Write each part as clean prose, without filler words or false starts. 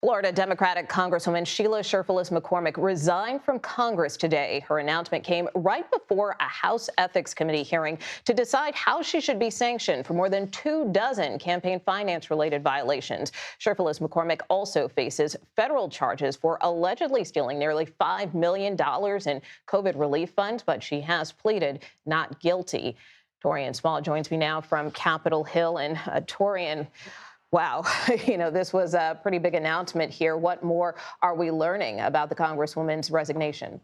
Florida Democratic Congresswoman Sheila Cherfilus-McCormick resigned from Congress today. Her announcement came right before a House Ethics Committee hearing to decide how she should be sanctioned for more than 24 campaign finance-related violations. Cherfilus-McCormick also faces federal charges for allegedly stealing nearly $5 million in COVID relief funds, but she has pleaded not guilty. Taurean Small joins me now from Capitol Hill. And Taurean, wow, this was a pretty big announcement here. What more are we learning about the Congresswoman's resignation?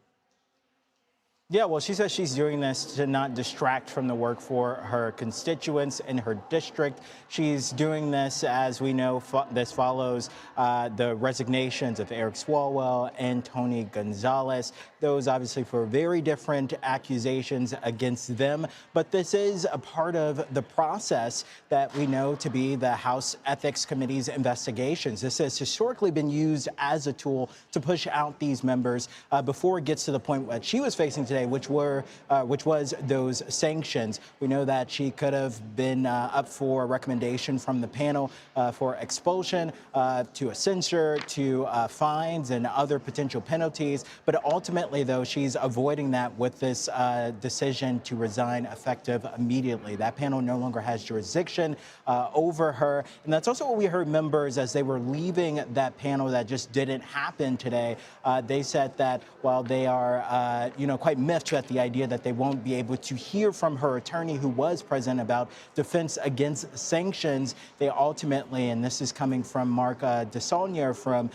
Yeah, well, she says she's doing this to not distract from the work for her constituents in her district. She's doing this, as we know, this follows the resignations of Eric Swalwell and Tony Gonzalez. Those obviously for very different accusations against them. But this is a part of the process that we know to be the House Ethics Committee's investigations. This has historically been used as a tool to push out these members before it gets to the point that she was facing today, which was those sanctions. We know that she could have been up for a recommendation from the panel for expulsion, to a censure, to fines and other potential penalties. But ultimately, though, she's avoiding that with this decision to resign effective immediately. That panel no longer has jurisdiction over her. And that's also what we heard members as they were leaving that panel. That just didn't happen today. They said that while they are, quite miffed at the idea that they won't be able to hear from her attorney who was present about defense against sanctions, they ultimately, and this is coming from Mark DeSaulnier from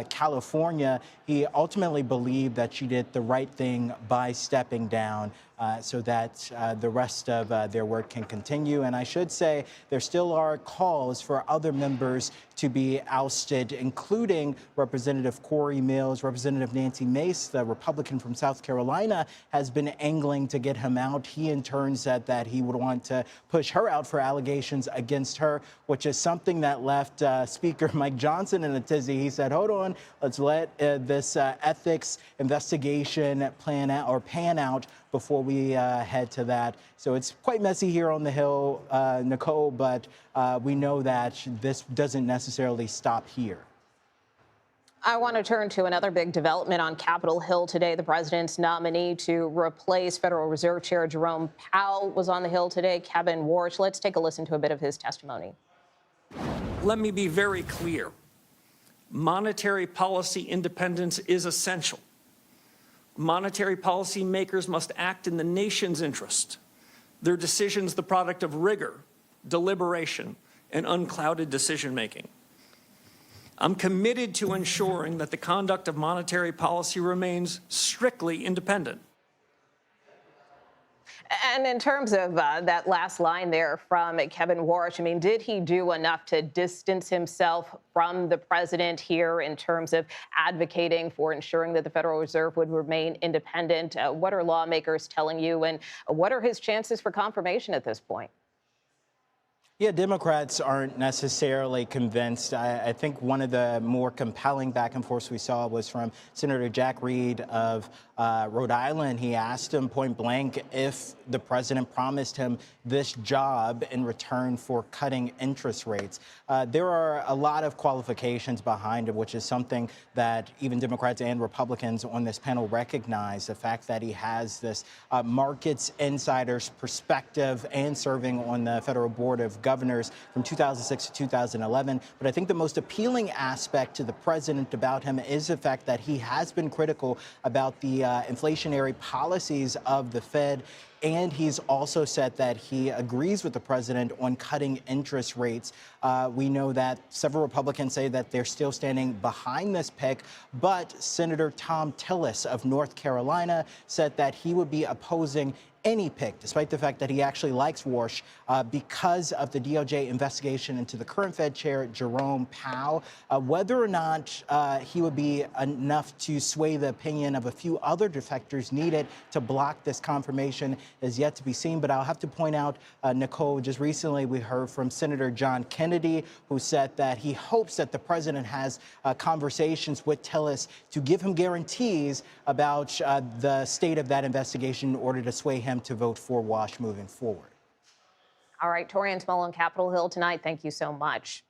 California, he ultimately believed that she did the right thing by stepping down so that the rest of their work can continue. And I should say there still are calls for other members to be ousted, including Representative Corey Mills. Representative Nancy Mace, the Republican from South Carolina, has been angling to get him out. He in turn said that he would want to push her out for allegations against her, which is something that left Speaker Mike Johnson in a tizzy. He said, hold on, let's let this ethics investigation pan out before we head to that. So it's quite messy here on the Hill, Nicole, but we know that this doesn't necessarily stop here. I want to turn to another big development on Capitol Hill today. The president's nominee to replace Federal Reserve Chair Jerome Powell was on the Hill today, Kevin Warsh. Let's take a listen to a bit of his testimony. Let me be very clear. Monetary policy independence is essential. Monetary policy makers must act in the nation's interest. Their decisions the product of rigor, deliberation, and unclouded decision-making. I'm committed to ensuring that the conduct of monetary policy remains strictly independent. And in terms of that last line there from Kevin Warsh, I mean, did he do enough to distance himself from the president here in terms of advocating for ensuring that the Federal Reserve would remain independent? What are lawmakers telling you, and what are his chances for confirmation at this point? Yeah, Democrats aren't necessarily convinced. I think one of the more compelling back and forths we saw was from Senator Jack Reed of Rhode Island. He asked him point blank if the president promised him this job in return for cutting interest rates. There are a lot of qualifications behind it, which is something that even Democrats and Republicans on this panel recognize. The fact that he has this markets insider's perspective and serving on the federal board of governors from 2006 to 2011. But I think the most appealing aspect to the president about him is the fact that he has been critical about the inflationary policies of the Fed. And he's also said that he agrees with the president on cutting interest rates. We know that several Republicans say that they're still standing behind this pick, but Senator Thom Tillis of North Carolina said that he would be opposing any pick, despite the fact that he actually likes Warsh, because of the DOJ investigation into the current Fed chair, Jerome Powell. Whether or not he would be enough to sway the opinion of a few other defectors needed to block this confirmation is yet to be seen. But I'll have to point out, Nicole, just recently we heard from Senator John Kennedy, who said that he hopes that the president has conversations with Tillis to give him guarantees about the state of that investigation in order to sway him to vote for Wash moving forward. All right, Taurean Small on Capitol Hill tonight. Thank you so much.